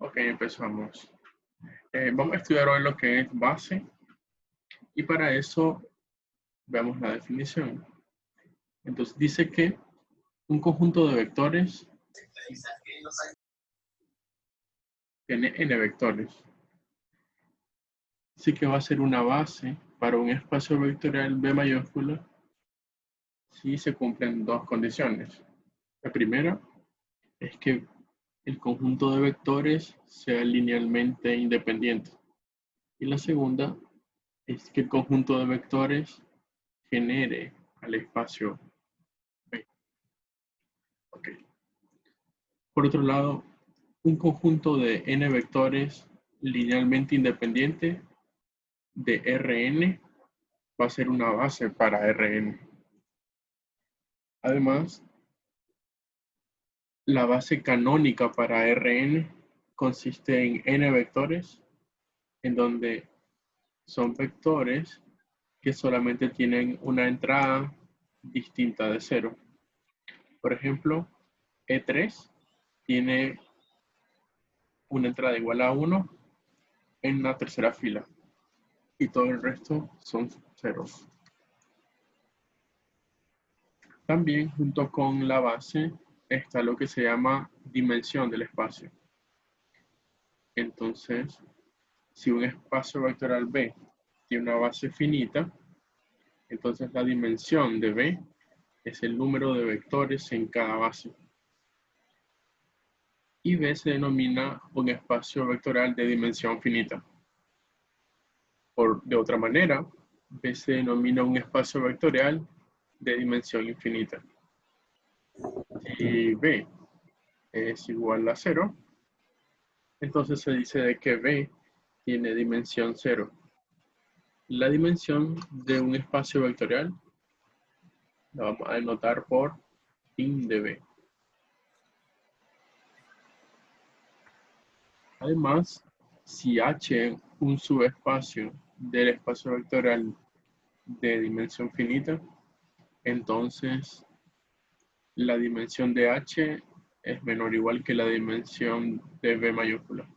Ok, empezamos. Vamos a estudiar hoy lo que es base y para eso veamos la definición. Entonces dice que un conjunto de vectores tiene n vectores. Así que va a ser una base para un espacio vectorial B mayúscula si se cumplen dos condiciones. La primera es que el conjunto de vectores sea linealmente independiente. Y la segunda es que el conjunto de vectores genere al espacio B. Okay. Por otro lado, un conjunto de n vectores linealmente independiente de Rn va a ser una base para Rn. Además, la base canónica para Rn consiste en n vectores, en donde son vectores que solamente tienen una entrada distinta de 0. Por ejemplo, E3 tiene una entrada igual a 1 en la tercera fila y todo el resto son ceros. También junto con la base está lo que se llama dimensión del espacio. Entonces, si un espacio vectorial B tiene una base finita, entonces la dimensión de B es el número de vectores en cada base. Y B se denomina un espacio vectorial de dimensión finita. De otra manera, B se denomina un espacio vectorial de dimensión infinita. Si B es igual a 0, entonces se dice de que B tiene dimensión 0. La dimensión de un espacio vectorial la vamos a denotar por in de B. Además, si H es un subespacio del espacio vectorial de dimensión finita, entonces la dimensión de H es menor o igual que la dimensión de B mayúscula.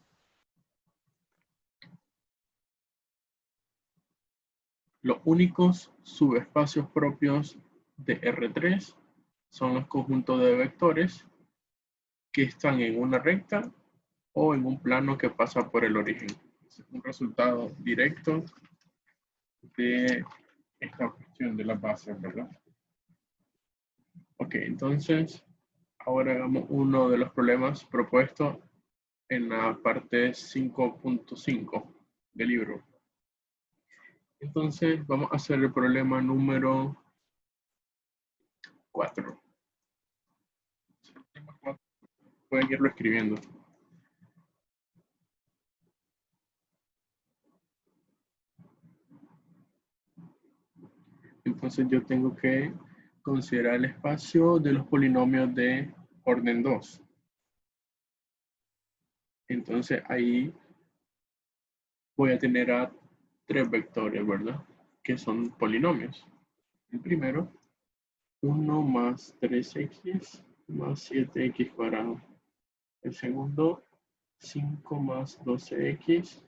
Los únicos subespacios propios de R3 son los conjuntos de vectores que están en una recta o en un plano que pasa por el origen. Es un resultado directo de esta cuestión de las bases, ¿verdad? Ok, entonces ahora hagamos uno de los problemas propuestos en la parte 5.5 del libro. Entonces vamos a hacer el problema número 4. Pueden irlo escribiendo. Entonces yo tengo que considerar el espacio de los polinomios de orden 2. Entonces ahí voy a tener a 3 vectores, ¿verdad? Que son polinomios. El primero, 1 más 3x más 7x cuadrado. El segundo, 5 más 12x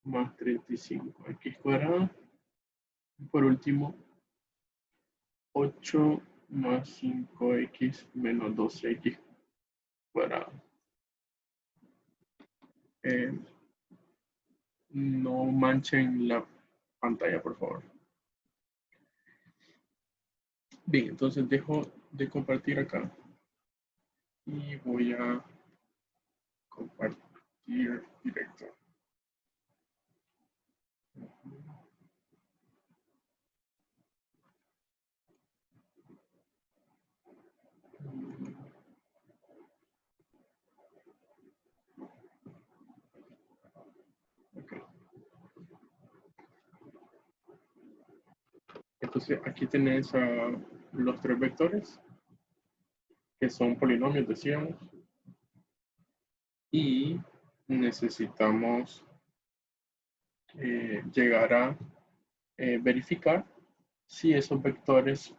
más 35x cuadrado. Y por último, 8 más 5x menos 12x cuadrado. No manchen la pantalla, por favor. Bien, entonces dejo de compartir acá y voy a compartir directo. Okay. Entonces aquí tenés los 3 vectores que son polinomios, decíamos, y necesitamos llegar a verificar si esos vectores,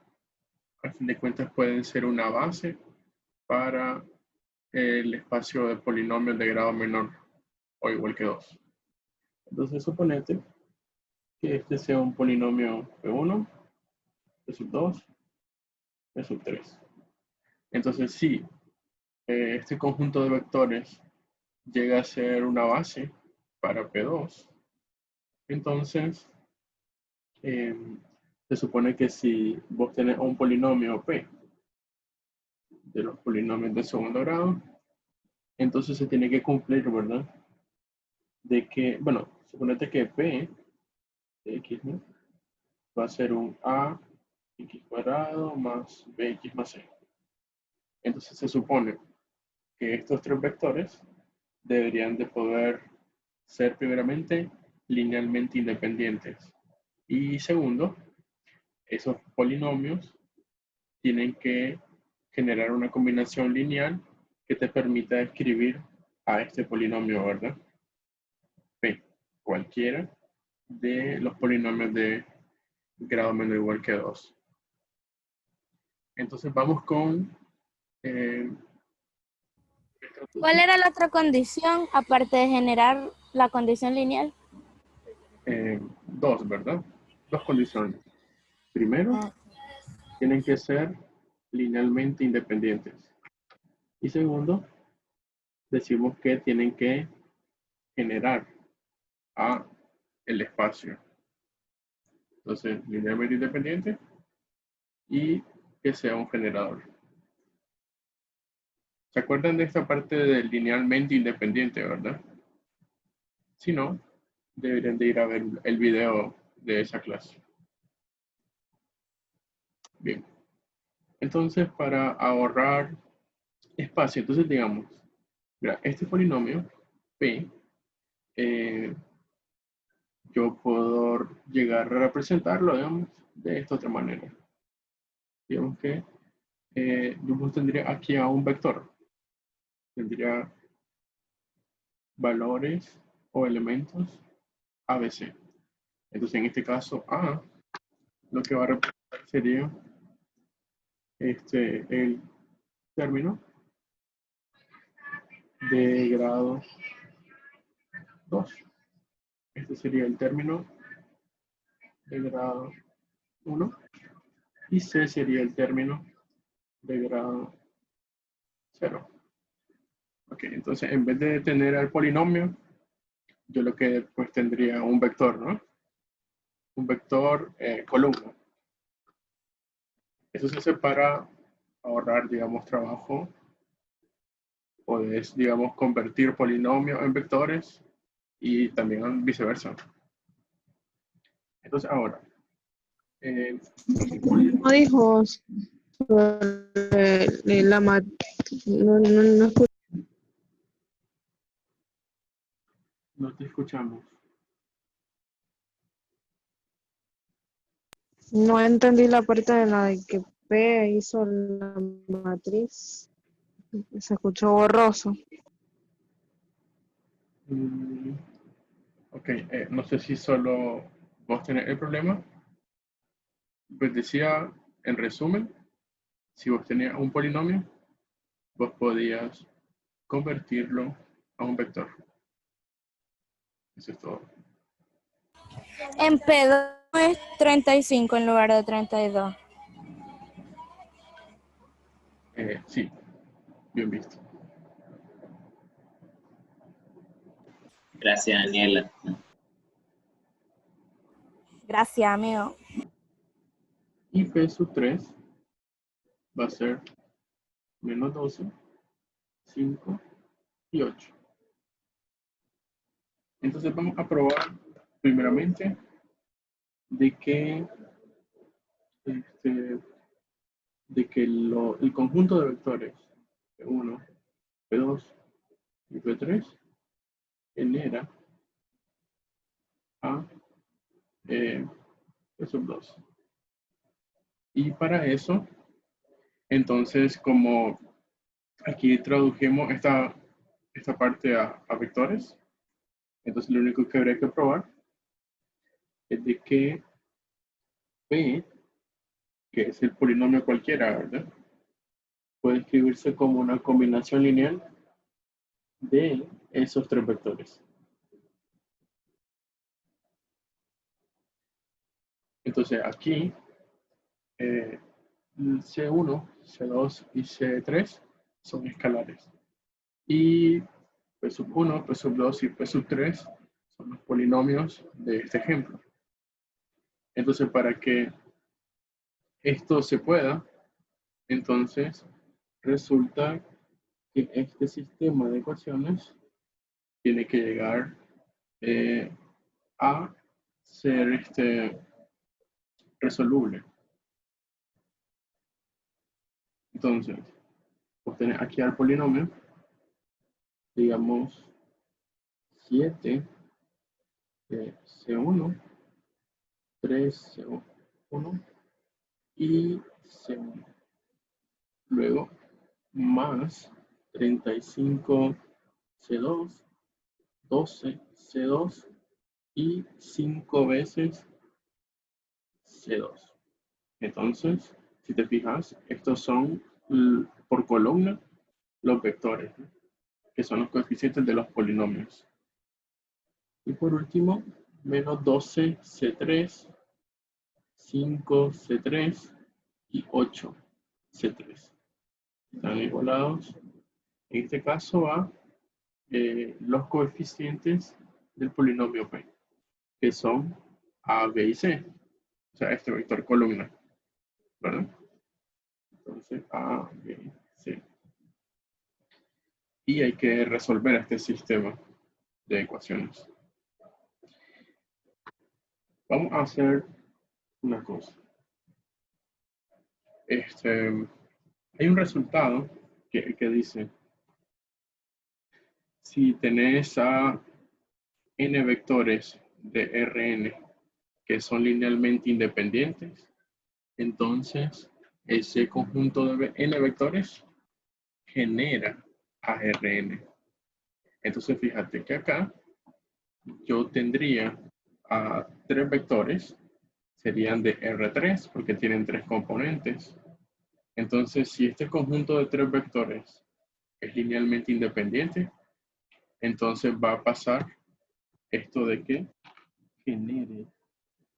al fin de cuentas, pueden ser una base para el espacio de polinomios de grado menor o igual que 2. Entonces suponete que este sea un polinomio P1, P sub 2, P sub 3. Entonces si este conjunto de vectores llega a ser una base para P2, entonces se supone que si vos tenés un polinomio P de los polinomios de segundo grado, entonces se tiene que cumplir, ¿verdad? De que, bueno, suponete que P de X, ¿no? Va a ser un A X cuadrado más BX más C. Entonces se supone que estos tres vectores deberían de poder ser primeramente linealmente independientes. Y segundo, esos polinomios tienen que generar una combinación lineal que te permita escribir a este polinomio, ¿verdad? P, cualquiera de los polinomios de grado menor o igual que 2. Entonces vamos con... ¿Cuál era la otra condición, aparte de generar la condición lineal? Dos, ¿verdad? Dos condiciones. Primero, tienen que ser linealmente independientes. Y segundo, decimos que tienen que generar a el espacio. Entonces, linealmente independiente y que sea un generador. ¿Se acuerdan de esta parte del linealmente independiente, verdad? Si no, deberían de ir a ver el video de esa clase. Bien. Entonces, para ahorrar espacio, entonces digamos, mira, este polinomio P, yo puedo llegar a representarlo, digamos, de esta otra manera. Digamos que yo tendría aquí a un vector. Tendría valores o elementos ABC. Entonces, en este caso, A, lo que va a representar sería el término de grado 2. Este sería el término de grado 1. Y C sería el término de grado 0. Ok, entonces en vez de tener el polinomio, yo lo que pues tendría un vector, ¿no? Un vector columna. Eso se hace para ahorrar, digamos, trabajo. Puedes, digamos, convertir polinomios en vectores y también viceversa. Entonces ahora. No dijo sobre la no No te escuchamos. no entendí la parte de la de que P hizo la matriz. Se escuchó borroso. Ok, no sé si solo vos tenés el problema. Pues decía, en resumen, si vos tenías un polinomio, vos podías convertirlo a un vector. Eso es todo. En P2 es 35 en lugar de 32. Sí, bien visto. Gracias, Daniela. Gracias, amigo. Y P sub 3 va a ser menos 12, 5 y 8. Entonces vamos a probar primeramente de que, el conjunto de vectores P1, P2 y P3 genera a P sub 2. Y para eso, entonces, como aquí tradujimos esta parte a vectores, entonces lo único que habría que probar es de que P, que es el polinomio cualquiera, ¿verdad? puede escribirse como una combinación lineal de esos tres vectores. Entonces aquí C1, C2 y C3 son escalares. Y P sub 1, P sub 2 y P sub 3 son los polinomios de este ejemplo. Entonces, para que esto se pueda, entonces resulta que este sistema de ecuaciones tiene que llegar a ser resoluble. Entonces, obtener aquí al polinomio, digamos 7 de C1, 3 C1 y C1. Luego, más 35 C2, 12 C2 y 5 veces C2. Entonces, si te fijas, estos son por columna los vectores, ¿no? Que son los coeficientes de los polinomios. Y por último, menos 12 C3, 5 C3 y 8 C3. Están igualados, en este caso, a los coeficientes del polinomio P, que son A, B y C. O sea, este vector columna, ¿verdad? Entonces, A, B, C. Y hay que resolver este sistema de ecuaciones. Vamos a hacer una cosa. Hay un resultado que dice, si tenés a n vectores de Rn que son linealmente independientes, entonces ese conjunto de n vectores genera a Rn. Entonces fíjate que acá yo tendría a tres vectores, serían de R3 porque tienen tres componentes. Entonces, si este conjunto de tres vectores es linealmente independiente, entonces va a pasar esto de que genere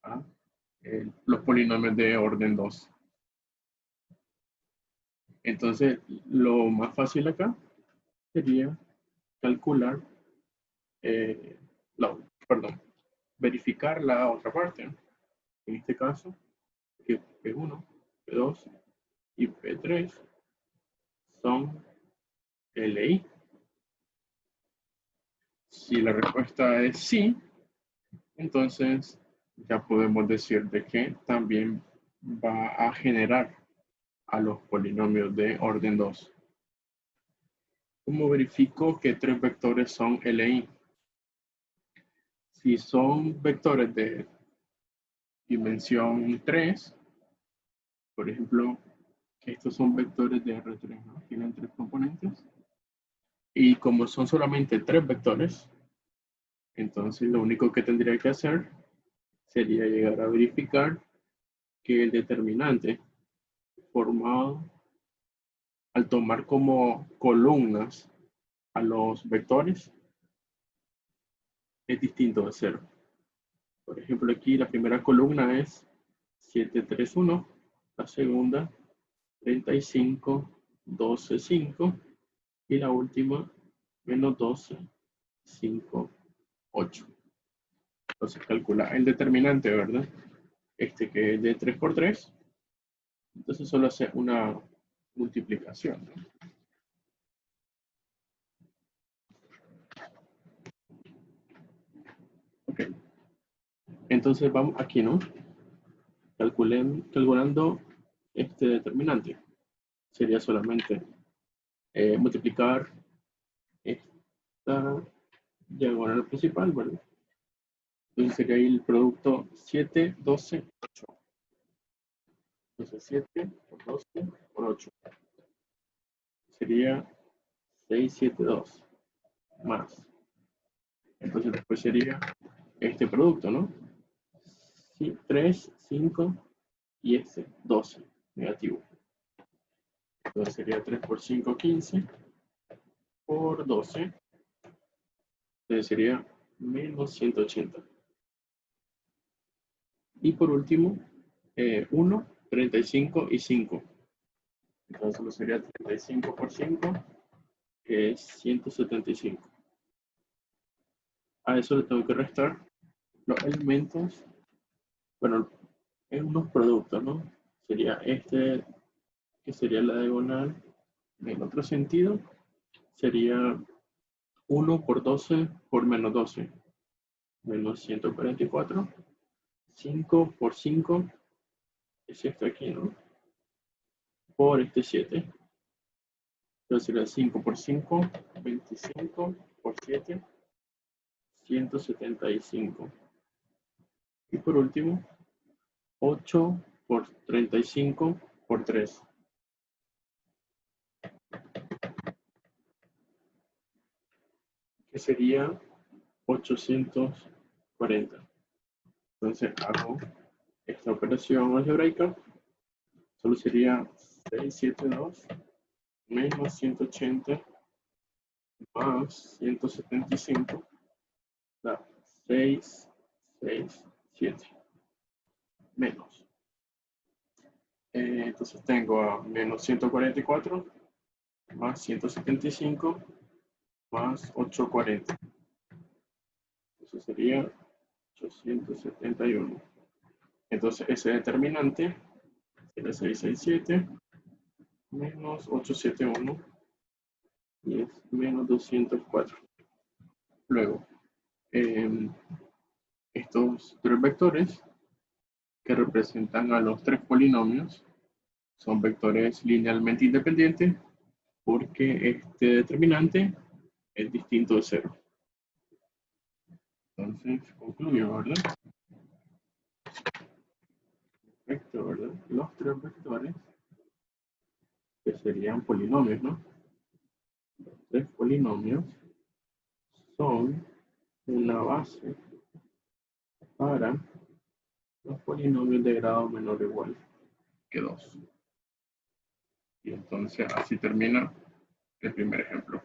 a los polinomios de orden 2. Entonces, lo más fácil acá sería calcular, verificar la otra parte. En este caso, que P1, P2 y P3 son LI. Si la respuesta es sí, entonces ya podemos decir de que también va a generar a los polinomios de orden 2. ¿Cómo verifico que tres vectores son LI? Si son vectores de dimensión 3, por ejemplo, estos son vectores de R3, ¿no? Tienen tres componentes. Y como son solamente tres vectores, entonces lo único que tendría que hacer sería llegar a verificar que el determinante formado al tomar como columnas a los vectores es distinto de 0. Por ejemplo, aquí la primera columna es 7, 3, 1, la segunda 35, 12, 5 y la última menos 12, 5, 8. Entonces calcula el determinante, ¿verdad? Que es de 3 por 3. Entonces solo hace una multiplicación, ¿no? Ok. Entonces vamos aquí, ¿no? Calculando este determinante. Sería solamente multiplicar esta diagonal principal, ¿verdad? Entonces sería ahí el producto 7, 12, 8. Entonces 7 por 12 por 8. Sería 6, 7, 2. Más. Entonces después sería este producto, ¿no? Sí, 3, 5 y 12, negativo. Entonces sería 3 por 5, 15, por 12. Entonces sería menos 180. Y por último, 1, 35 y 5. Entonces solo sería 35 por 5, que es 175. A eso le tengo que restar los elementos, bueno, en unos productos, ¿no? Sería este, que sería la diagonal. En otro sentido, sería 1 por 12 por menos 12, menos 144. 5 por 5 es esto aquí, ¿no? Por este 7. Entonces sería 5 por 5, 25 por 7, 175. Y por último, 8 por 35 por 3. Que sería 840. Entonces hago esta operación algebraica. Solo sería 672 menos 180 más 175 da 6, 6, 7 menos. Entonces tengo a menos 144 más 175 más 840. Eso sería 871. Entonces ese determinante sería 667 menos 871 y es menos 204. Luego, estos tres vectores que representan a los tres polinomios son vectores linealmente independientes porque este determinante es distinto de 0. Entonces, concluyo, ¿verdad? Perfecto, ¿verdad? Los tres vectores, que serían polinomios, ¿no? Los tres polinomios son una base para los polinomios de grado menor o igual que 2. Y entonces así termina el primer ejemplo.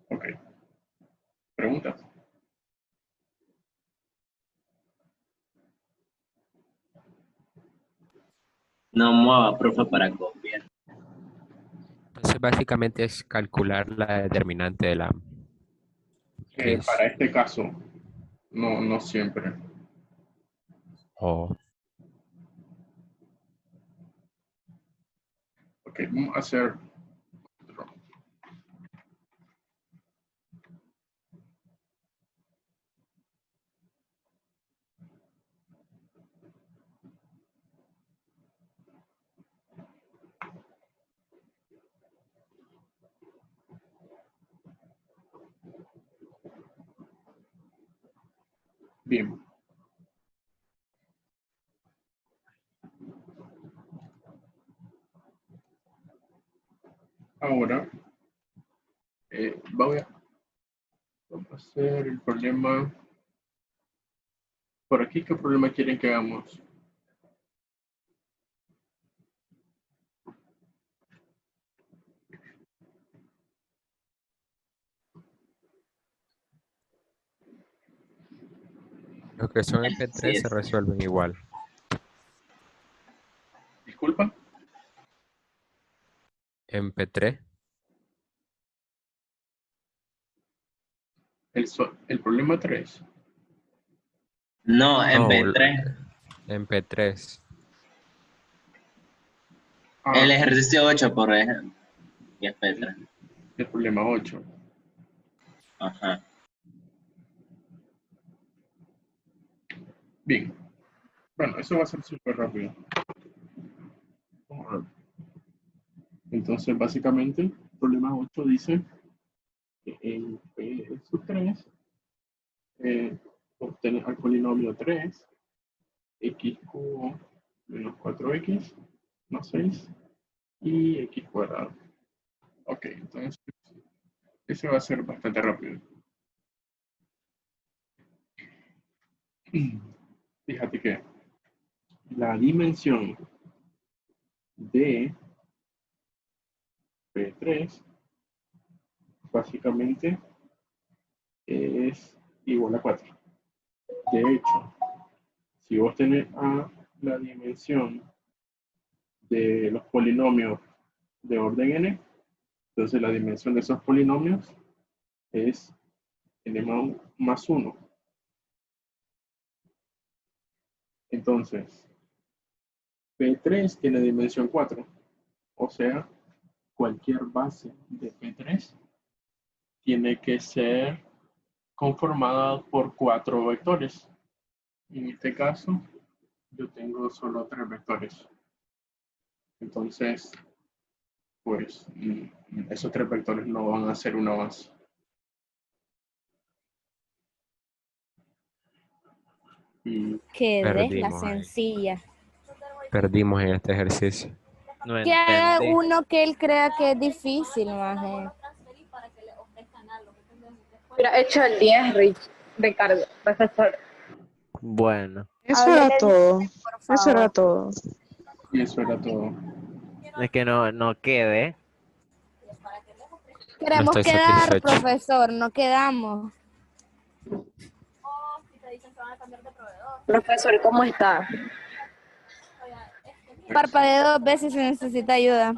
Ok. ¿Preguntas? No mueva, profe, para copiar. Entonces básicamente es calcular la determinante de la matriz. Para este caso, no siempre. O Ok, vamos a hacer otro. Bien. Ahora, vamos a hacer el problema. Por aquí, ¿qué problema quieren que hagamos? los que son MP3 Sí, se resuelven igual. Disculpa. MP3. El problema 3. No, en No, B3. MP3. El ejercicio 8, por ejemplo. Y es B3. El problema 8. Ajá. Bien. Bueno, eso va a ser súper rápido. Vamos a ver. Entonces, básicamente, el problema 8 dice que en P sub 3 obtener al polinomio 3, x cubo menos 4x más 6 y x cuadrado. Ok, entonces, ese va a ser bastante rápido. Fíjate que la dimensión de P3 básicamente es igual a 4. De hecho, si vos tenés la dimensión de los polinomios de orden n, entonces la dimensión de esos polinomios es n más 1. Entonces, P3 tiene dimensión 4, o sea, cualquier base de P3 tiene que ser conformada por 4 vectores. En este caso, yo tengo solo 3 vectores. Entonces, pues, esos 3 vectores no van a ser una base. Que des la Perdimos ahí. sencilla. Perdimos en este ejercicio. No Que haga entendí. uno que él crea que es difícil, maje. Hubiera hecho el 10, Ricardo, profesor. Bueno, Eso era Háblele todo. bien, por Eso era favor. todo. Y eso era todo. es que no quede. Queremos estoy quedar, satisfecho. profesor, no quedamos. Profesor, ¿cómo está? Parpadee 2 veces si necesita ayuda.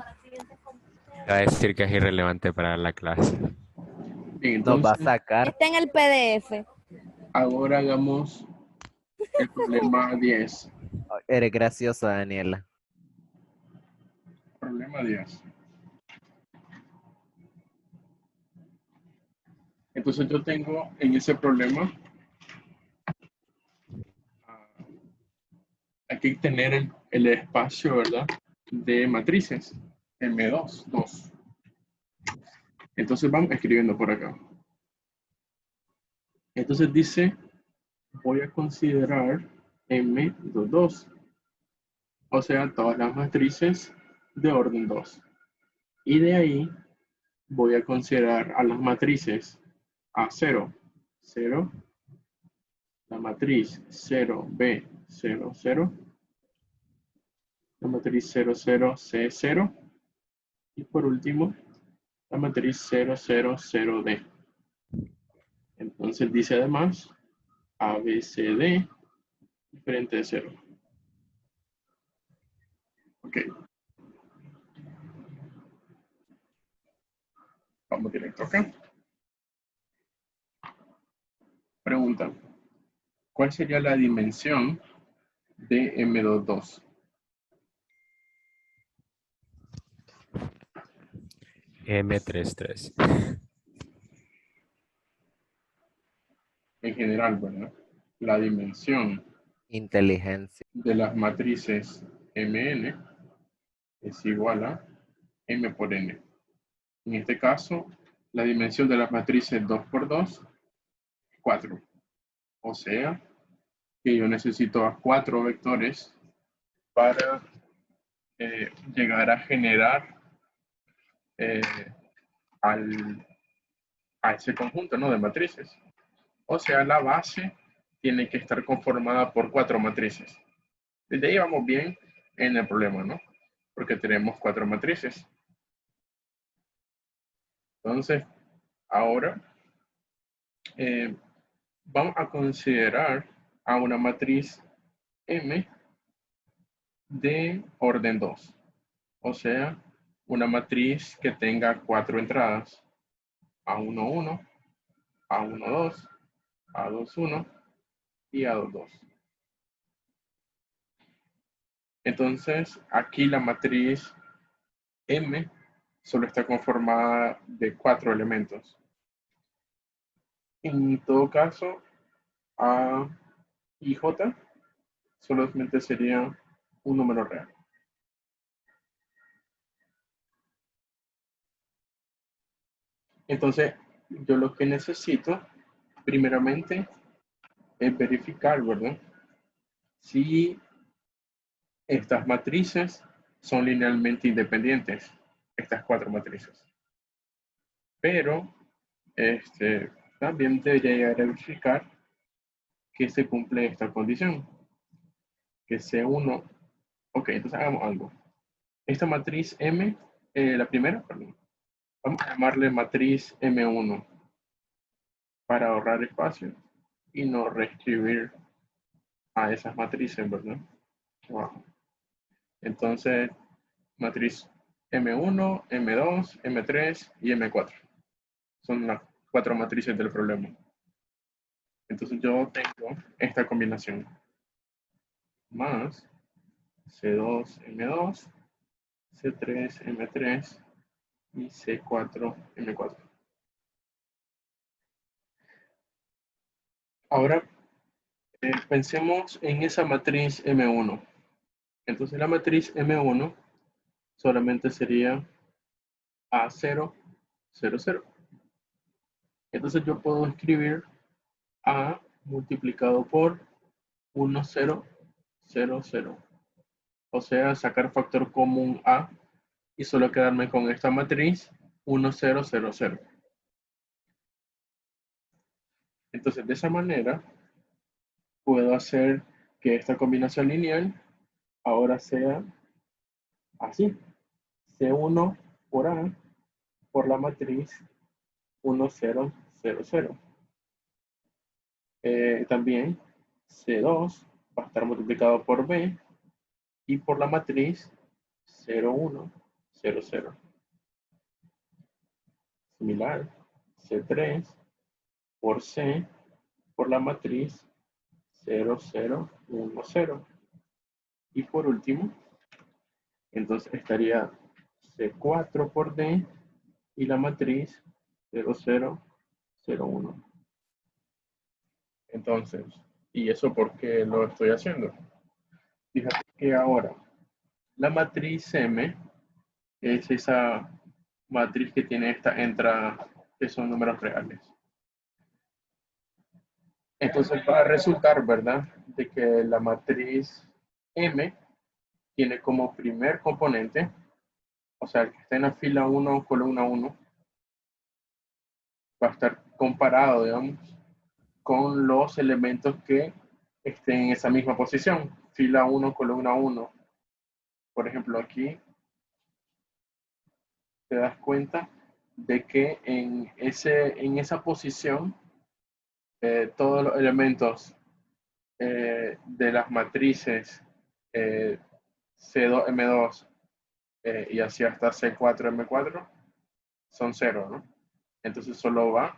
Va a decir que es irrelevante para la clase. Bien, Nos va a entonces, sacar. Está en el PDF. ahora hagamos el problema 10. Eres graciosa, Daniela. Problema 10. Entonces yo tengo en ese problema, hay que tener el espacio, ¿verdad? De matrices, M2, 2. Entonces vamos escribiendo por acá. Entonces dice, voy a considerar M2, o sea, todas las matrices de orden 2. Y de ahí voy a considerar a las matrices A0, 0, la matriz 0B, 0, 0, la matriz 0, 0, C, 0, y por último, la matriz 0, 0, 0D. Entonces dice además, ABCD diferente de 0. Ok. Vamos directo acá. Pregunta. ¿Cuál sería la dimensión de M22? M33. En general, ¿verdad? La dimensión Inteligencia. de las matrices Mn es igual a M por N. En este caso, la dimensión de las matrices 2 por 2 es 4. O sea, que yo necesito a 4 vectores para llegar a generar a ese conjunto, ¿no?, de matrices. O sea, la base tiene que estar conformada por 4 matrices. Desde ahí vamos bien en el problema, ¿no? Porque tenemos 4 matrices. Entonces, ahora vamos a considerar a una matriz M de orden 2. O sea, una matriz que tenga 4 entradas. A1, 1, A1, 2, A2, 1 y A2, 2. Entonces, aquí la matriz M solo está conformada de 4 elementos. En todo caso, A y J solamente sería un número real. Entonces, yo lo que necesito, primeramente, es verificar, ¿verdad?, si estas matrices son linealmente independientes, estas 4 matrices. Pero, también debería llegar a verificar que se cumple esta condición, que C1. Ok, entonces hagamos algo. esta matriz M, la primera, perdón, vamos a llamarle matriz M1 para ahorrar espacio y no reescribir a esas matrices, ¿verdad? Abajo. Entonces, matriz M1, M2, M3 y M4. Son las 4 matrices del problema. Entonces yo tengo esta combinación. Más C2, M2, C3, M3 y C4, M4. Ahora pensemos en esa matriz M1. Entonces la matriz M1 solamente sería A0, 0, 0. Entonces yo puedo escribir A multiplicado por 1, 0, 0, 0. O sea, sacar factor común A y solo quedarme con esta matriz 1, 0, 0, 0. Entonces de esa manera puedo hacer que esta combinación lineal ahora sea así. C1 por A por la matriz 1, 0, 0, 0. También C2 va a estar multiplicado por B y por la matriz 0, 1, 0, 0. Similar, C3 por C por la matriz 0, 0, 1, 0. Y por último, entonces estaría C4 por D y la matriz 0, 0, 0, 1. Entonces, ¿y eso por qué lo estoy haciendo? Fíjate que ahora la matriz M es esa matriz que tiene esta entrada que son números reales. Entonces va a resultar, ¿verdad?, de que la matriz M tiene como primer componente, o sea, el que está en la fila 1, columna 1, va a estar comparado, digamos, con los elementos que estén en esa misma posición. Fila 1, columna 1. Por ejemplo, aquí te das cuenta de que en esa posición todos los elementos de las matrices C2, M2 y así hasta C4, M4 son 0, ¿no? Entonces solo va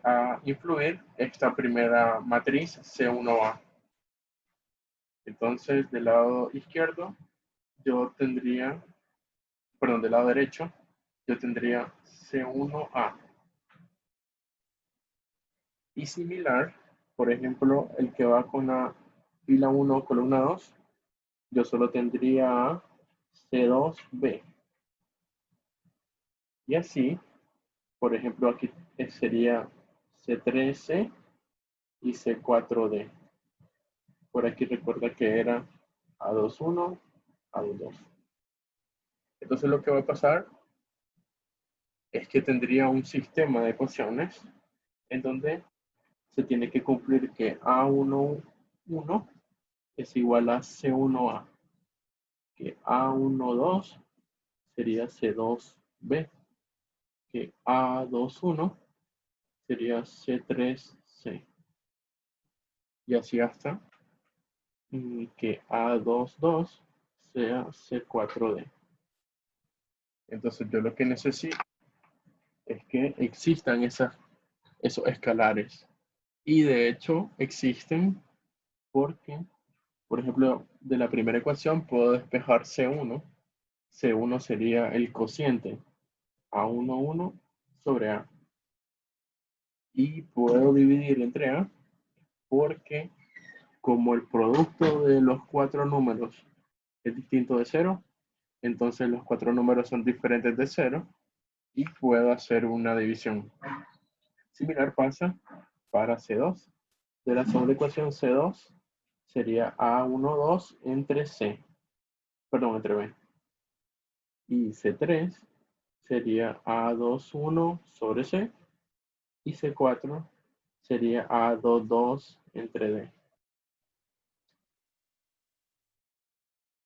a influir esta primera matriz C1A. Entonces del lado izquierdo yo tendría, perdón, del lado derecho yo tendría C1A. Y similar, por ejemplo, el que va con la fila 1, columna 2, yo solo tendría C2B. Y así, por ejemplo, aquí sería C3C y C4D. Por aquí recuerda que era A21, A22. Entonces lo que va a pasar es que tendría un sistema de ecuaciones en donde se tiene que cumplir que A11 es igual a C1A, que A12 sería C2B, que A21 sería C3C. Y así hasta que A22 sea C4D. Entonces yo lo que necesito es que existan esos escalares. Y de hecho existen porque, por ejemplo, de la primera ecuación puedo despejar C1. C1 sería el cociente A11 sobre A. Y puedo dividir entre A porque como el producto de los 4 números es distinto de 0, entonces los 4 números son diferentes de 0 y puedo hacer una división. Similar pasa para C2. De la segunda ecuación C2 sería A12 entre C, perdón, entre B. Y C3 sería A21 sobre C y C4 sería A22 entre D.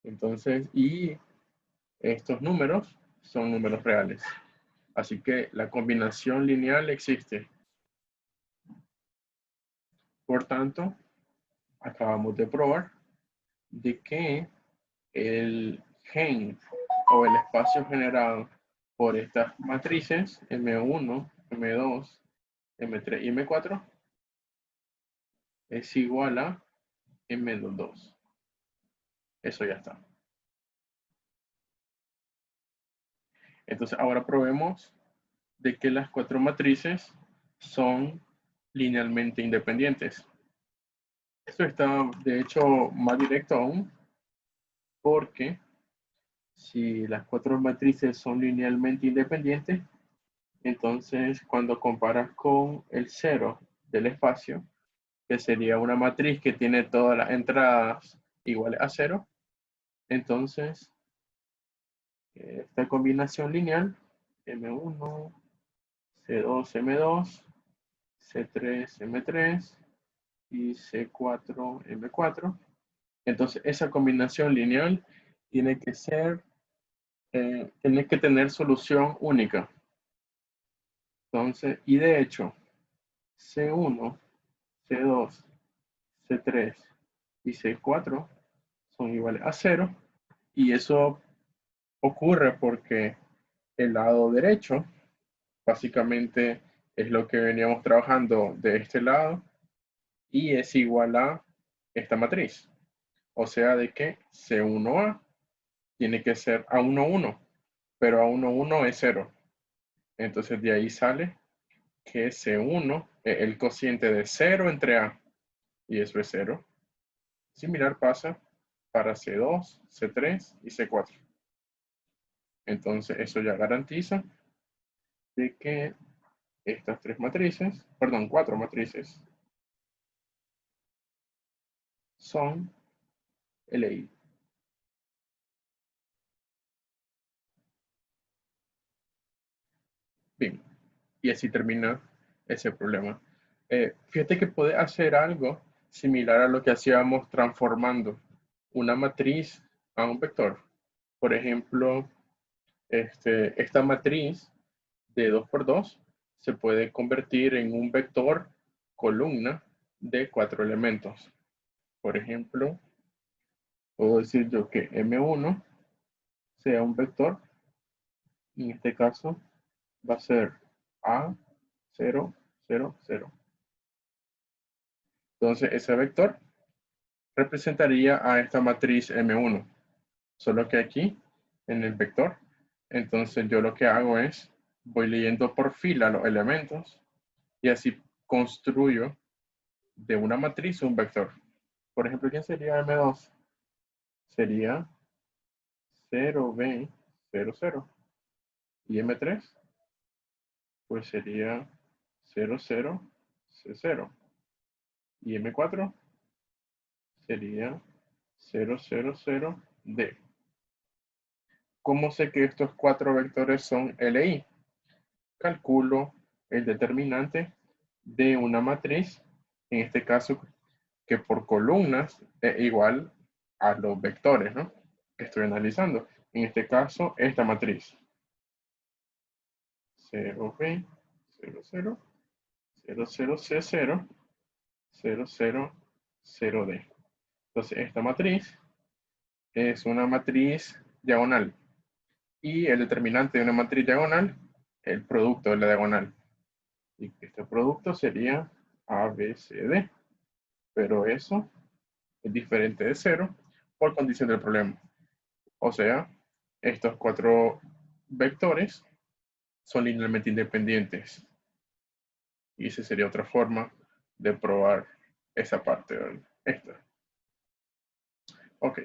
Entonces, y estos números son números reales. Así que la combinación lineal existe. Por tanto, acabamos de probar de que el gen o el espacio generado por estas matrices M1, M2, M3 y M4 es igual a M2. Eso ya está. Entonces ahora probemos de que las cuatro matrices son linealmente independientes. Esto está de hecho más directo aún, porque si las cuatro matrices son linealmente independientes, entonces cuando comparas con el cero del espacio, que sería una matriz que tiene todas las entradas iguales a cero, entonces esta combinación lineal, M1, C2, M2, C3, M3 y C4, M4. Entonces esa combinación lineal tiene que ser, tiene que tener solución única. Entonces, y de hecho, C1, C2, C3 y C4 son iguales a 0. Y eso ocurre porque el lado derecho básicamente es lo que veníamos trabajando de este lado y es igual a esta matriz. O sea, de que C1A tiene que ser A11, pero A11 es 0. Entonces de ahí sale que C1 es el cociente de 0 entre A, y eso es 0. Similar pasa para C2, C3 y C4. Entonces eso ya garantiza de que estas cuatro matrices son LI. Bien, y así termina ese problema. Fíjate que puede hacer algo similar a lo que hacíamos transformando una matriz a un vector. Por ejemplo, esta matriz de 2 por 2 se puede convertir en un vector columna de 4 elementos. Por ejemplo, puedo decir yo que M1 sea un vector, y en este caso va a ser A0, 0, 0. Entonces ese vector representaría a esta matriz M1, solo que aquí en el vector, entonces yo lo que hago es voy leyendo por fila los elementos y así construyo de una matriz un vector. Por ejemplo, ¿quién sería M2? Sería 0B, 0, 0. Y M3, pues sería 0, 0, C, 0. Y M4 sería 0, 0, 0, D. ¿Cómo sé que estos cuatro vectores son LI? Calculo el determinante de una matriz, en este caso que por columnas es igual a los vectores, ¿no?, que estoy analizando. En este caso, esta matriz. 0B, 0, 0, 0, 0, C0, 0, 0, 0D. Entonces, esta matriz es una matriz diagonal. Y el determinante de una matriz diagonal, el producto de la diagonal. Y este producto sería ABCD. Pero eso es diferente de 0 por condición del problema. O sea, estos cuatro vectores son linealmente independientes. Y esa sería otra forma de probar esa parte, ¿verdad? Esta. Ok.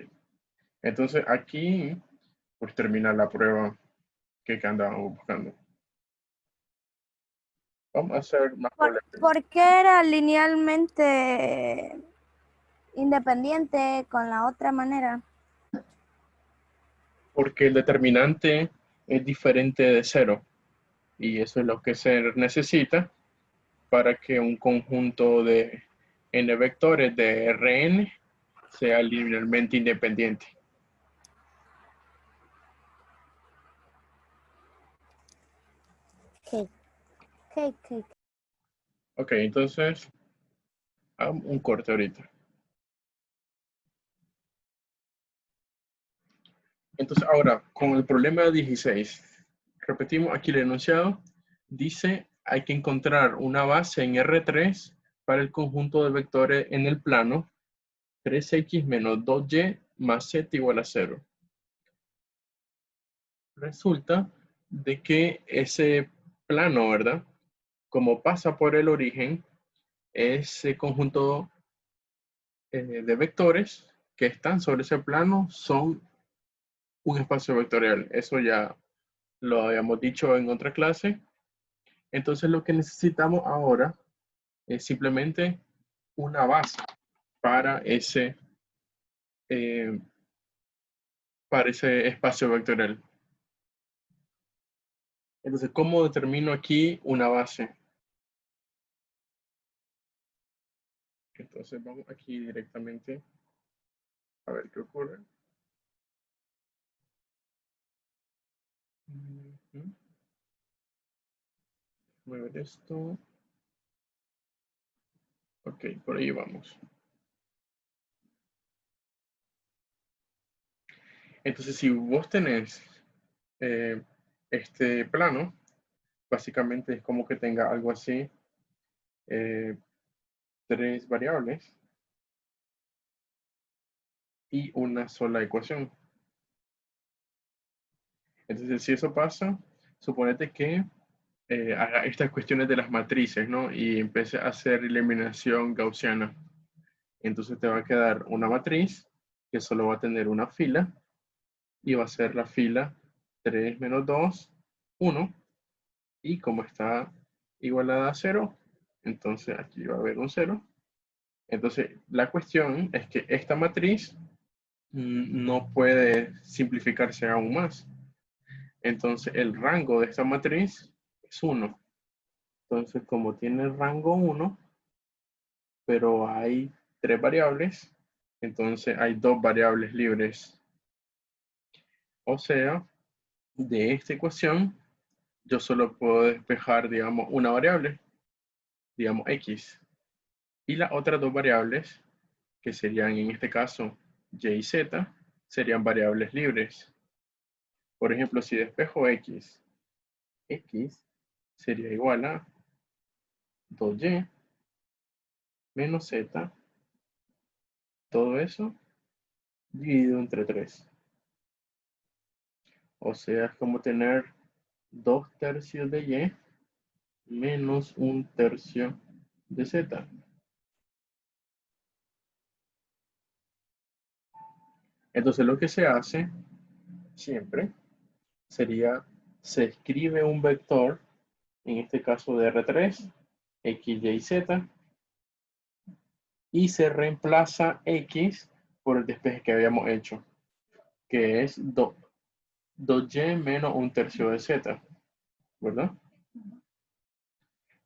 Entonces aquí pues termina la prueba que andábamos buscando. Vamos a hacer más problemas. ¿Por qué era linealmente independiente con la otra manera? Porque el determinante es diferente de 0. Y eso es lo que se necesita para que un conjunto de n vectores de Rn sea linealmente independiente. Cake. Cake, cake. Ok, entonces, hagamos un corte ahorita. Entonces, ahora, con el problema 16, repetimos aquí el enunciado. Dice, hay que encontrar una base en R3 para el conjunto de vectores en el plano 3x menos 2y más z igual a 0. Resulta de que ese plano, ¿verdad? Como pasa por el origen, ese conjunto de vectores que están sobre ese plano son un espacio vectorial. Eso ya lo habíamos dicho en otra clase. Entonces lo que necesitamos ahora es simplemente una base para ese espacio vectorial. Entonces, ¿cómo determino aquí una base? Entonces vamos aquí directamente a ver qué ocurre. Voy a ver esto. Ok, por ahí vamos. Entonces, si vos tenés este plano, básicamente es como que tenga algo así, 3 variables y una sola ecuación. Entonces, si eso pasa, suponete que haga estas cuestiones de las matrices, ¿no? Y empiece a hacer eliminación gaussiana. Entonces te va a quedar una matriz que solo va a tener una fila y va a ser la fila 3 menos 2, 1. Y como está igualada a 0, entonces aquí va a haber un 0. Entonces la cuestión es que esta matriz no puede simplificarse aún más. Entonces el rango de esta matriz es 1. Entonces como tiene el rango 1, pero hay 3 variables, entonces hay 2 variables libres. O sea, de esta ecuación, yo solo puedo despejar, digamos, una variable, digamos x. Y las otras 2 variables, que serían en este caso y y z, serían variables libres. Por ejemplo, si despejo x, x sería igual a 2y menos z, todo eso dividido entre 3. O sea, es como tener 2 tercios de y menos 1 tercio de z. Entonces lo que se hace siempre sería, se escribe un vector, en este caso de R3, x, y, z, y se reemplaza x por el despeje que habíamos hecho, que es 2y menos 1 tercio de z, ¿verdad?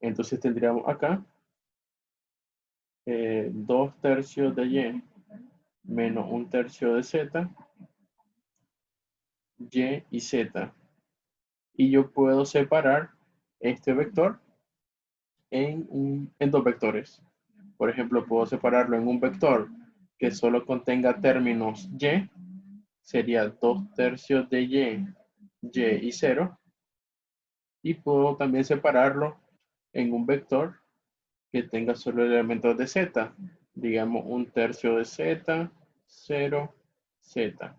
Entonces tendríamos acá 2 tercios de y menos 1 tercio de z, y y z. Y yo puedo separar este vector en 2 vectores. Por ejemplo, puedo separarlo en un vector que solo contenga términos y, sería 2 tercios de y y 0. Y puedo también separarlo en un vector que tenga solo elementos de z, digamos 1 tercio de z, 0, z.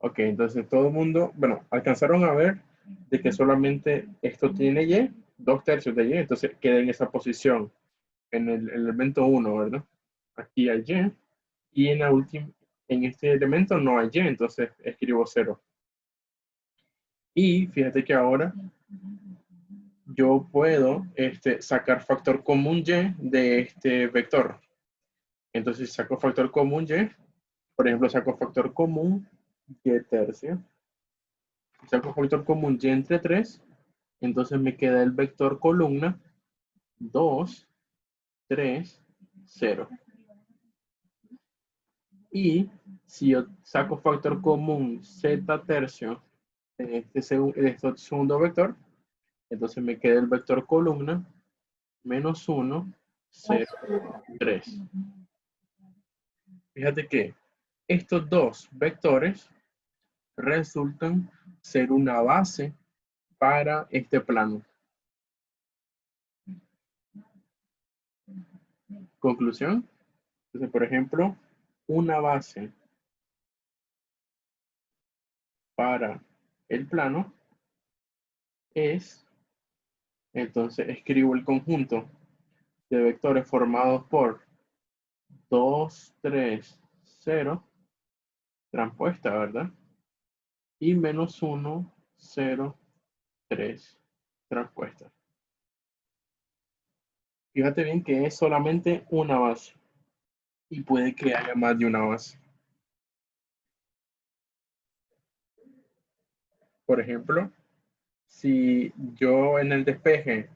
Ok, entonces todo el mundo, bueno, alcanzaron a ver de que solamente esto tiene y, 2 tercios de y, entonces queda en esa posición, en el elemento 1, ¿verdad? Aquí hay y en la última, en este elemento no hay y, entonces escribo 0. Y fíjate que ahora yo puedo sacar factor común y de este vector. Entonces saco factor común y, por ejemplo, saco factor común y tercio. Saco factor común y entre 3, entonces me queda el vector columna 2, 3, 0. Y si yo saco factor común z tercio en este segundo vector, Entonces me queda el vector columna, menos 1, 0, 3. Fíjate que estos dos vectores resultan ser una base para este plano. Conclusión. Entonces, por ejemplo, una base para el plano es, entonces escribo el conjunto de vectores formados por 2, 3, 0, transpuesta, ¿verdad? Y menos 1, 0, 3, transpuesta. Fíjate bien que es solamente una base y puede que haya más de una base. Por ejemplo, si yo en el despeje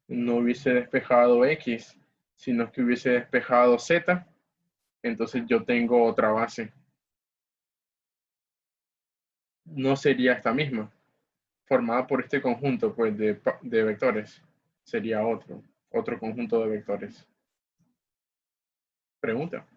no hubiese despejado X, sino que hubiese despejado Z, entonces yo tengo otra base. No sería esta misma, formada por este conjunto pues, de vectores. Sería otro conjunto de vectores. Pregunta.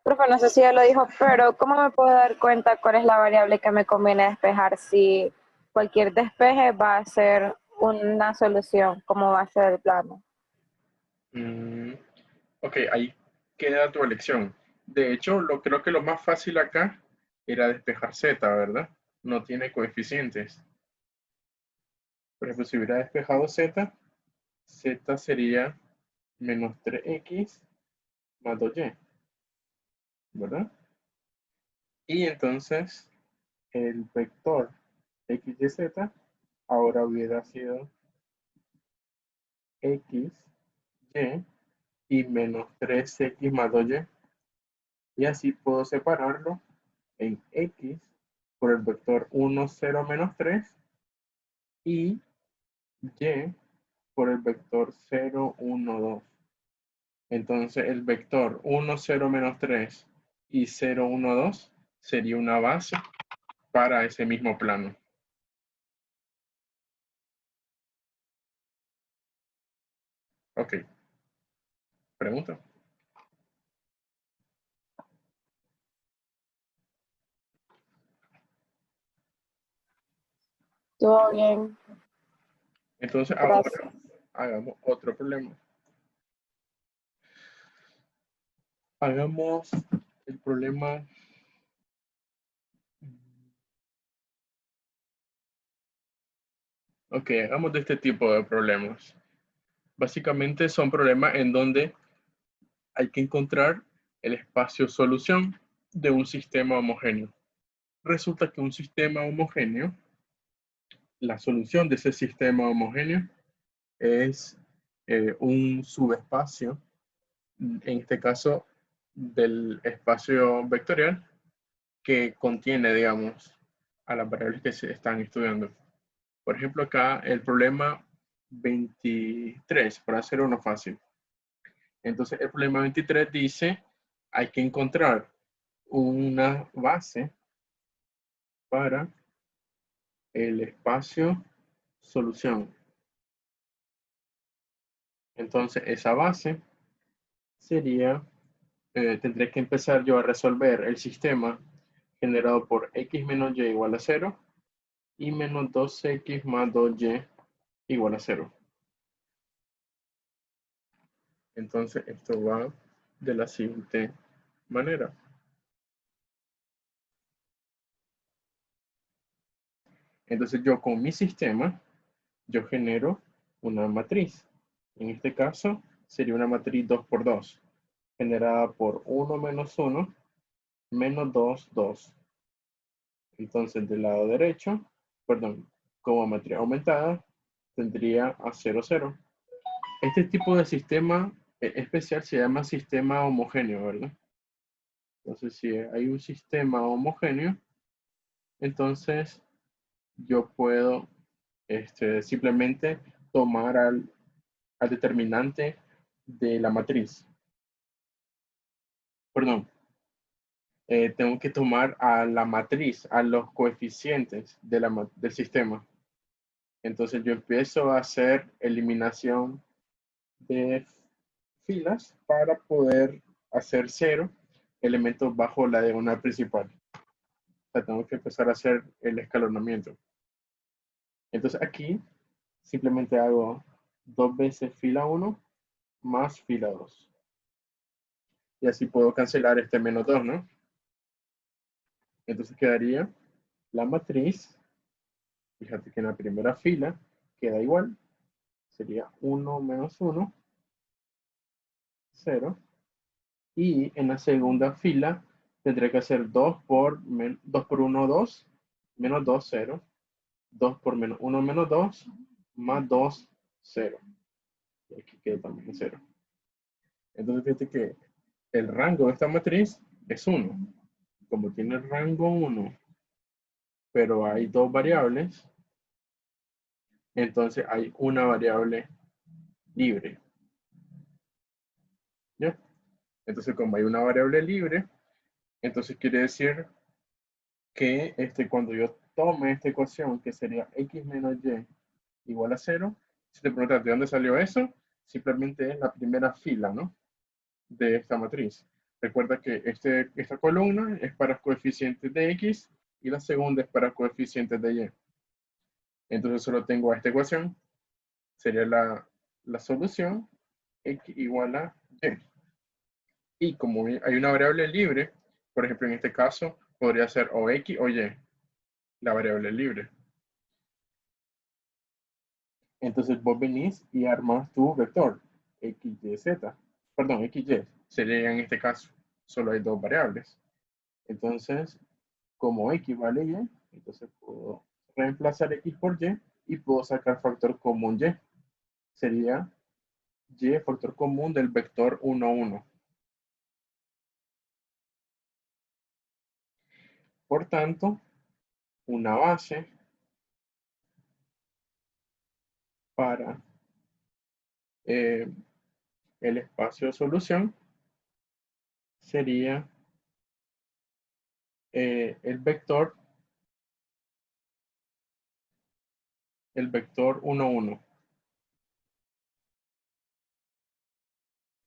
Profe, no sé si ya lo dijo, pero ¿cómo me puedo dar cuenta cuál es la variable que me conviene despejar si cualquier despeje va a ser una solución como base del plano? Ok, ahí queda tu elección. De hecho, creo que lo más fácil acá era despejar Z, ¿verdad? No tiene coeficientes. Por ejemplo, si hubiera despejado Z, Z sería menos 3x más 2y, ¿verdad? Y entonces el vector x y z ahora hubiera sido x, y y menos 3x más 2y. Y así puedo separarlo en x por el vector 1, 0, menos 3 y y por el vector 0, 1, 2. Entonces el vector 1, 0, menos 3 y 0, 1, 2 sería una base para ese mismo plano. Ok. Pregunta. Todo bien. Entonces Gracias. ahora hagamos otro problema. Hagamos el problema. Ok, hagamos de este tipo de problemas. Básicamente son problemas en donde hay que encontrar el espacio solución de un sistema homogéneo. Resulta que un sistema homogéneo, la solución de ese sistema homogéneo es un subespacio, en este caso del espacio vectorial, que contiene, digamos, a las variables que se están estudiando. Por ejemplo, acá el problema 23, para hacer uno fácil. Entonces, el problema 23 dice, hay que encontrar una base para el espacio solución. Entonces, esa base sería, tendré que empezar yo a resolver el sistema generado por x menos y igual a 0 y menos 2x más 2y igual a 0. Entonces, esto va de la siguiente manera. Entonces, yo con mi sistema, yo genero una matriz. En este caso, sería una matriz 2 por 2, generada por 1 menos 1, menos 2, 2. Entonces, del lado derecho, perdón, como matriz aumentada, tendría a 0, 0. Este tipo de sistema especial se llama sistema homogéneo, ¿verdad? Entonces, si hay un sistema homogéneo, entonces yo puedo simplemente tomar al determinante de la matriz. Perdón. tengo que tomar a la matriz, a los coeficientes del sistema. Entonces yo empiezo a hacer eliminación de filas para poder hacer 0 elementos bajo la diagonal principal. O sea, tengo que empezar a hacer el escalonamiento. Entonces aquí simplemente hago 2 veces fila 1 más fila 2. Y así puedo cancelar este menos 2, ¿no? Entonces quedaría la matriz. Fíjate que en la primera fila queda igual. Sería 1 menos 1, 0. Y en la segunda fila tendré que hacer 2 por 1, 2, menos 2, 0. 2 por menos 1 menos 2, más 2, 0. Y aquí queda también 0. Entonces fíjate que el rango de esta matriz es 1. Como tiene rango 1, pero hay 2 variables, entonces hay una variable libre. ¿Ya? Entonces como hay una variable libre, entonces quiere decir que cuando yo tome esta ecuación, que sería x menos y igual a 0, si te preguntas de dónde salió eso, simplemente es la primera fila, ¿no? De esta matriz. Recuerda que esta columna es para coeficientes de x y la segunda es para coeficientes de y. Entonces solo tengo esta ecuación, sería la solución, x igual a y. Y como hay una variable libre, por ejemplo en este caso, podría ser o x o y, la variable libre. Entonces vos venís y armas tu vector, x, y, z. Perdón, x, y. Sería en este caso, solo hay 2 variables. Entonces, como x vale y, entonces puedo reemplazar x por y puedo sacar factor común y. Sería y factor común del vector 1, 1. Por tanto, una base para el espacio de solución sería el vector 1, 1. O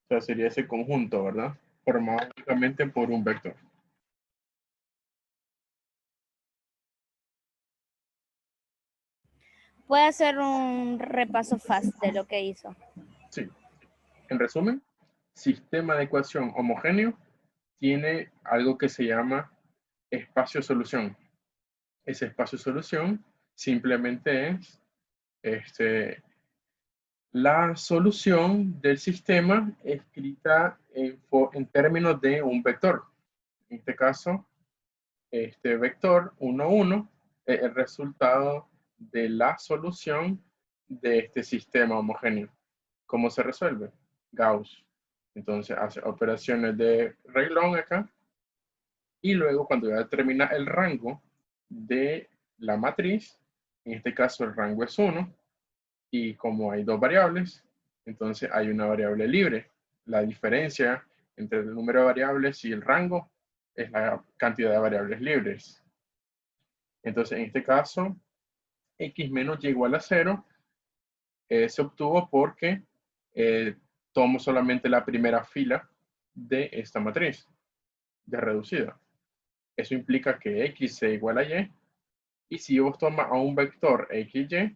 sea, sería ese conjunto, ¿verdad? Formado únicamente por un vector. Puede hacer un repaso fast de lo que hizo. Sí. En resumen, sistema de ecuación homogéneo tiene algo que se llama espacio solución. Ese espacio solución simplemente es la solución del sistema escrita en términos de un vector. En este caso, este vector 1, 1 es el resultado de la solución de este sistema homogéneo. ¿Cómo se resuelve? Gauss. Entonces hace operaciones de reglón acá. Y luego cuando ya determina el rango de la matriz, en este caso el rango es 1, y como hay 2 variables, entonces hay una variable libre. La diferencia entre el número de variables y el rango es la cantidad de variables libres. Entonces en este caso, x menos y igual a 0 se obtuvo porque tomo solamente la primera fila de esta matriz de reducida. Eso implica que x sea igual a y. Y si vos tomas a un vector xy,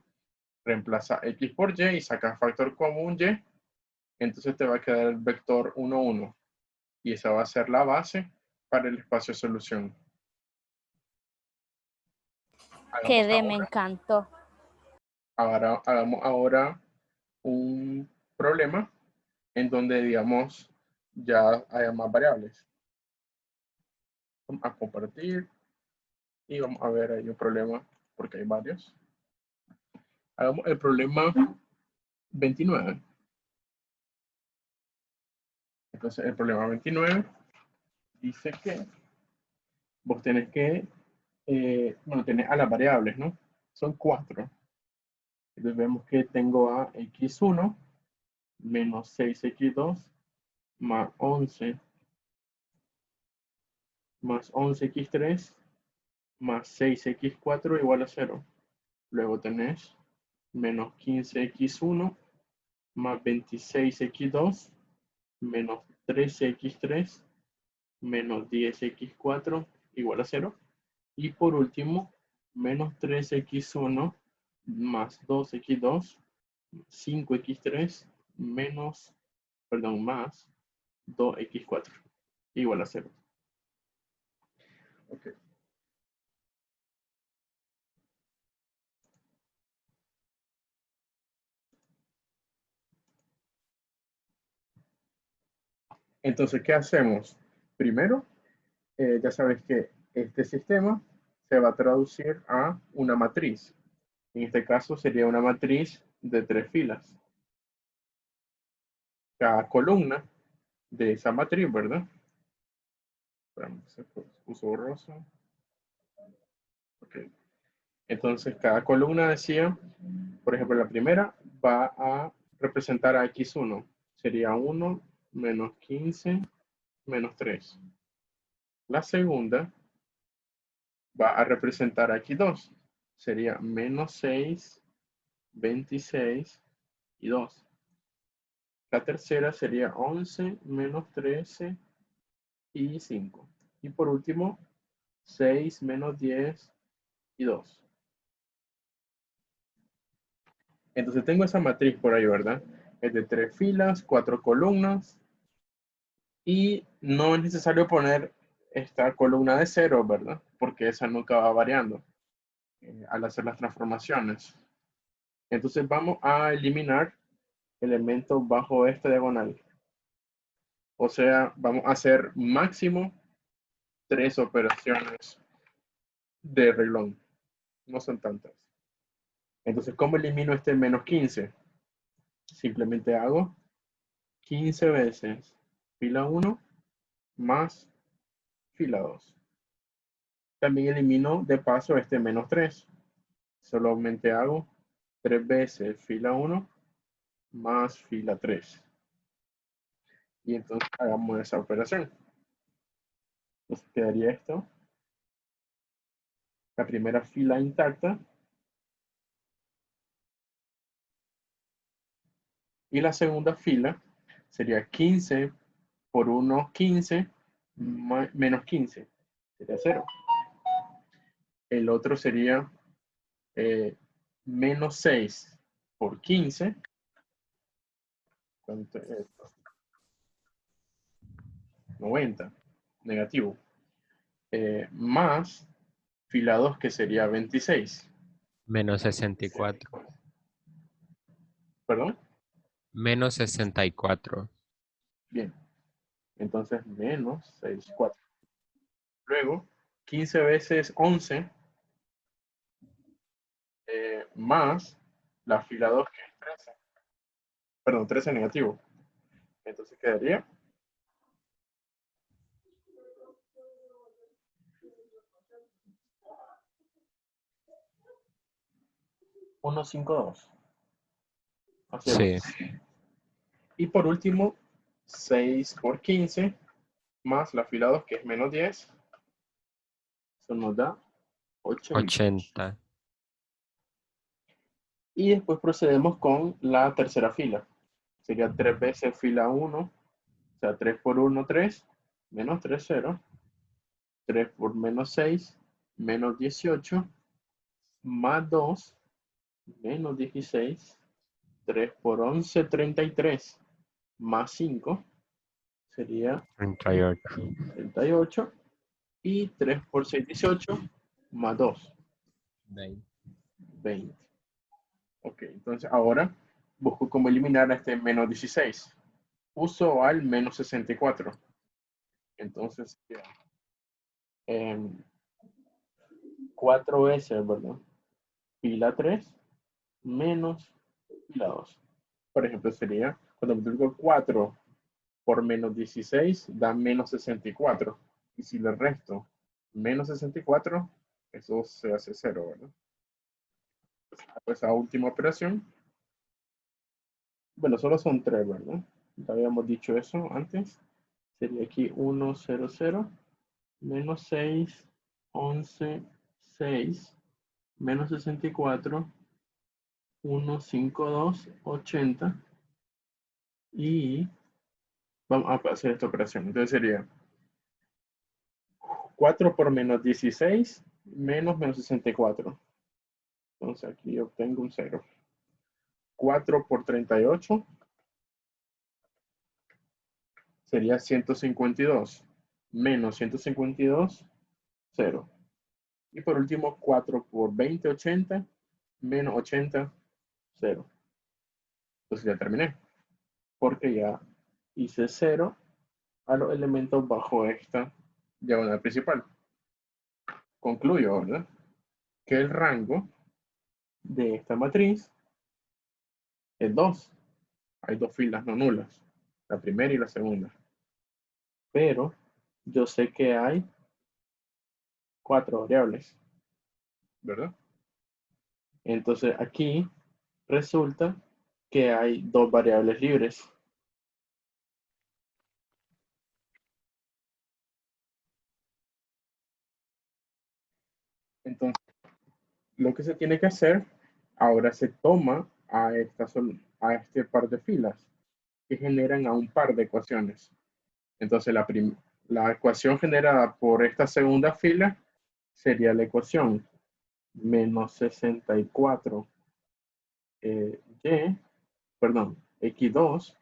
reemplaza x por y y sacas factor común y, entonces te va a quedar el vector 1, 1. Y esa va a ser la base para el espacio de solución. Quedé, me encantó. Hagamos ahora un problema en donde, digamos, ya haya más variables. Vamos a compartir y vamos a ver ahí un problema porque hay varios. Hagamos el problema 29. Entonces, el problema 29 dice que vos tenés que, tenés a las variables, ¿no? Son 4. Entonces vemos que tengo a x1 menos 6x2 más 11 más 11x3 más 6x4 igual a 0. Luego tenés menos 15x1 más 26x2 menos 13x3 menos 10x4 igual a 0. Y por último, menos 3x1 más 2x2, 5x3 más 2x4 igual a 0. Okay. Entonces, ¿qué hacemos? Primero, ya sabes que este sistema se va a traducir a una matriz. En este caso sería una matriz de 3 filas. Cada columna de esa matriz, ¿verdad? Se puso borroso. Okay. Entonces, cada columna decía, por ejemplo, la primera va a representar a x1. Sería 1 menos 15 menos 3. La segunda va a representar a x2. Sería menos 6, 26 y 2. La tercera sería 11 menos 13 y 5. Y por último, 6 menos 10 y 2. Entonces tengo esa matriz por ahí, ¿verdad? Es de 3 filas, 4 columnas. Y no es necesario poner esta columna de 0, ¿verdad? Porque esa nunca va variando al hacer las transformaciones. Entonces vamos a eliminar elementos bajo esta diagonal. O sea, vamos a hacer máximo 3 operaciones de reglón. No son tantas. Entonces, ¿cómo elimino este menos 15? Simplemente hago 15 veces fila 1 más fila 2. También elimino de paso este menos 3. Solamente hago 3 veces fila 1 más fila 3. Y entonces hagamos esa operación. Entonces quedaría esto. La primera fila intacta. Y la segunda fila sería 15 por 1, 15, menos 15. Sería 0. El otro sería menos 6 por 15. ¿Cuánto es esto? 90. Negativo. Más fila 2, que sería 26. Menos 64. ¿Perdón? Menos 64. Bien. Entonces, menos 64. Luego, 15 veces 11 más la fila 2, que es 13. Perdón, 13 negativo. Entonces quedaría 152. Así Sí. es. Y por último, 6 por 15 más la fila 2, que es menos 10. Eso nos da 80. 80. Y después procedemos con la tercera fila. Sería 3 veces fila 1. O sea, 3 por 1, 3. Menos 3, 0. 3 por menos 6. Menos 18. Más 2. Menos 16. 3 por 11, 33. Más 5. Sería 38. 38. Y 3 por 6, 18. Más 2. 20. Ok, entonces ahora busco cómo eliminar a este menos 16. Uso al menos 64. Entonces, 4 veces, ¿verdad? Fila 3 menos fila 2. Por ejemplo, sería, cuando multiplico 4 por menos 16, da menos 64. Y si le resto menos 64, eso se hace 0, ¿verdad? Pues esa última operación. Bueno, solo son 3, ¿verdad? Ya habíamos dicho eso antes. Sería aquí 1, 0, 0. menos 6, 11, 6, menos 64, 1, 5, 2, 80. Y vamos a hacer esta operación. Entonces sería 4 por menos 16 menos 64. Entonces aquí obtengo un 0. 4 por 38 sería 152 menos 152, 0. Y por último, 4 por 20, 80 menos 80, 0. Entonces ya terminé, porque ya hice 0 a los elementos bajo esta diagonal principal. Concluyo, ¿verdad?, que el rango de esta matriz es 2. Hay dos filas no nulas, la primera y la segunda. Pero yo sé que hay 4 variables, ¿verdad? Entonces aquí resulta que hay 2 variables libres. Entonces, lo que se tiene que hacer, ahora se toma a este par de filas que generan a un par de ecuaciones. Entonces, la ecuación generada por esta segunda fila sería la ecuación menos 64 x2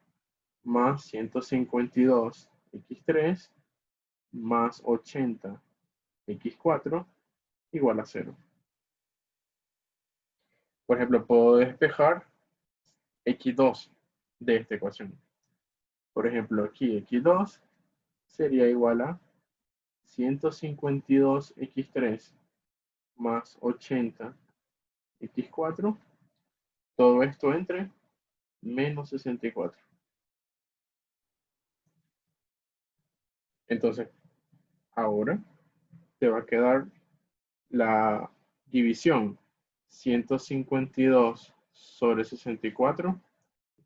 más 152 x3 más 80 x4 igual a 0. Por ejemplo, puedo despejar x2 de esta ecuación. Por ejemplo, aquí x2 sería igual a 152 x3 más 80 x4. Todo esto entre menos 64. Entonces, ahora te va a quedar la división 152 sobre 64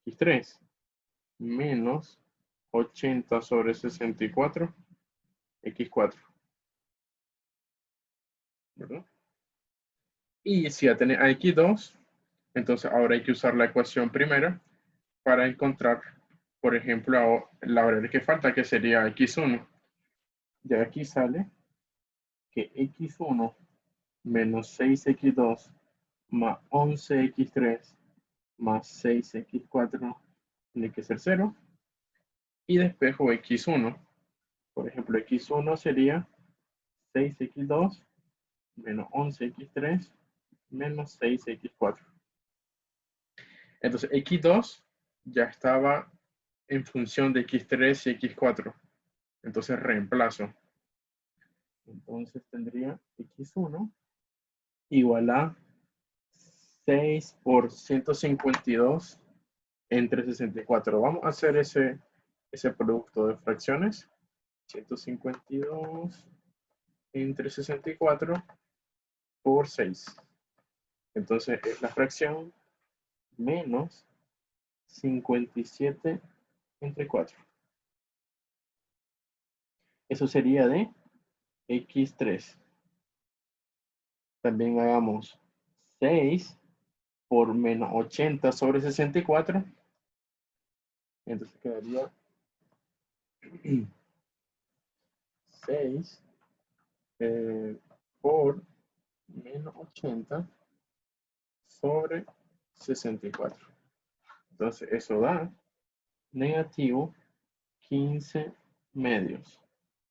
x3 menos 80 sobre 64 x4. ¿Verdad? Y si ya tenés a x2, entonces ahora hay que usar la ecuación primera para encontrar, por ejemplo, la variable que falta, que sería x1. De aquí sale que x1 menos 6x2 más 11x3 más 6x4 tiene que ser 0. Y despejo x1. Por ejemplo, x1 sería 6x2 menos 11x3 menos 6x4. Entonces, x2 ya estaba en función de x3 y x4. Entonces, reemplazo. Entonces, tendría x1 igual a 6 por 152 entre 64. Vamos a hacer ese producto de fracciones. 152 entre 64 por 6. Entonces, es la fracción menos 57 entre 4. Eso sería de x3. También hagamos 6 por menos 80 sobre 64. Entonces quedaría 6 por menos 80 sobre 64. Entonces eso da negativo 15 medios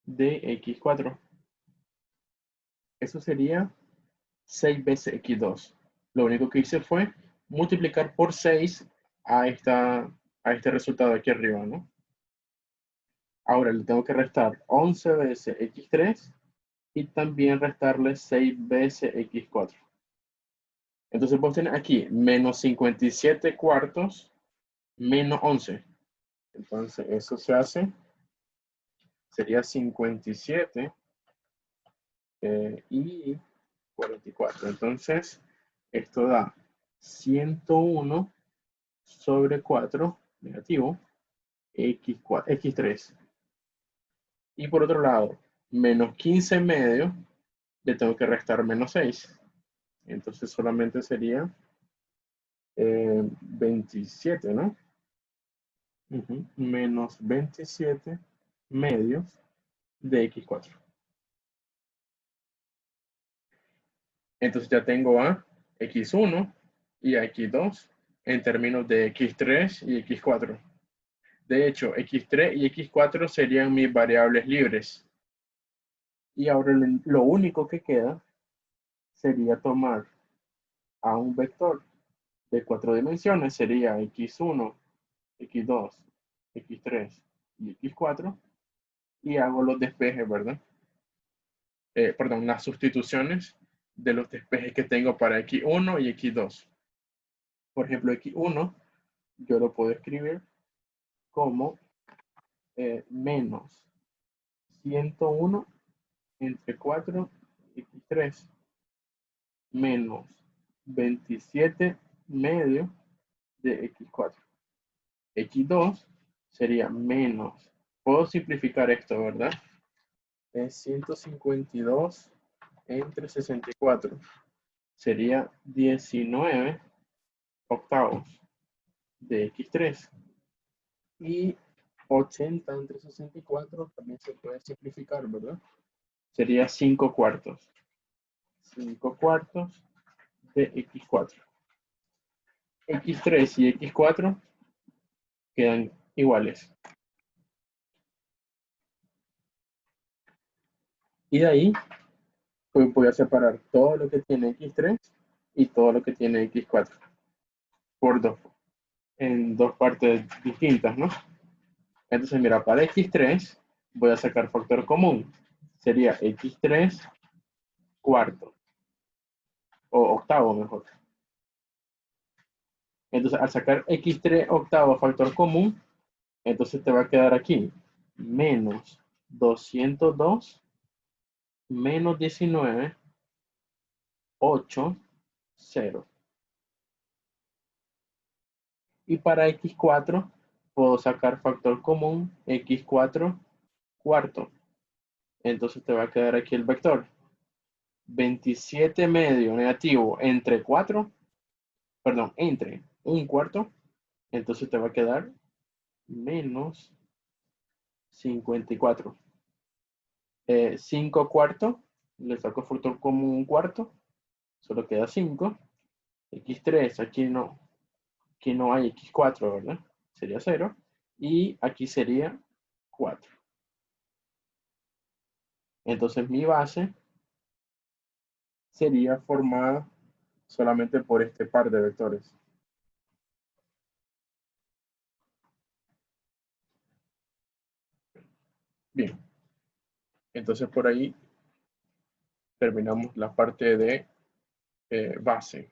de x4. Eso sería 6 veces x2. Lo único que hice fue multiplicar por 6 a este resultado de aquí arriba, ¿no? Ahora le tengo que restar 11 veces x3 y también restarle 6 veces x4. Entonces vos tenés aquí menos 57 cuartos menos 11. Entonces eso se hace, sería 57 y 44. Entonces esto da 101 sobre 4 negativo x3. Y por otro lado, menos 15 medio, le tengo que restar menos 6. Entonces solamente sería 27, ¿no? Menos 27 medios de x4. Entonces ya tengo a x1 y a x2 en términos de x3 y x4. De hecho, x3 y x4 serían mis variables libres. Y ahora lo único que queda sería tomar a un vector de 4 dimensiones, sería x1, x2, x3 y x4, y hago los despejes, ¿verdad? Perdón, las sustituciones de los despejes que tengo para x1 y x2. Por ejemplo, x1 yo lo puedo escribir como menos 101 entre 4 x3 menos 27 medio de x4. x2 sería menos, puedo simplificar esto, ¿verdad? Es 152 entre 64. Sería 19 octavos de x3. Y 80 entre 64 también se puede simplificar, ¿verdad? Sería 5 cuartos. 5 cuartos de x4. x3 y x4 quedan iguales. Y de ahí pues voy a separar todo lo que tiene x3 y todo lo que tiene x4 por dos, en dos partes distintas, ¿no? Entonces, mira, para x3 voy a sacar factor común. Sería x3 cuarto, o octavo mejor. Entonces, al sacar x3 octavo factor común, entonces te va a quedar aquí menos 202 menos 19, 8, 0. Y para x4 puedo sacar factor común x4 cuarto. Entonces te va a quedar aquí el vector 27 medio negativo entre 4, perdón, entre un cuarto. Entonces te va a quedar menos 54. 5 cuartos, le saco factor común un cuarto, solo queda 5. x3, aquí no hay x4, ¿verdad? Sería 0. Y aquí sería 4. Entonces mi base sería formada solamente por este par de vectores. Bien. Entonces por ahí terminamos la parte de base.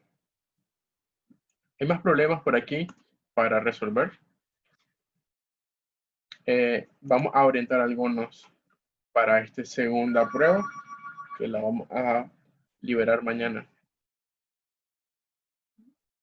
¿Hay más problemas por aquí para resolver? Vamos a orientar algunos para esta segunda prueba que la vamos a liberar mañana.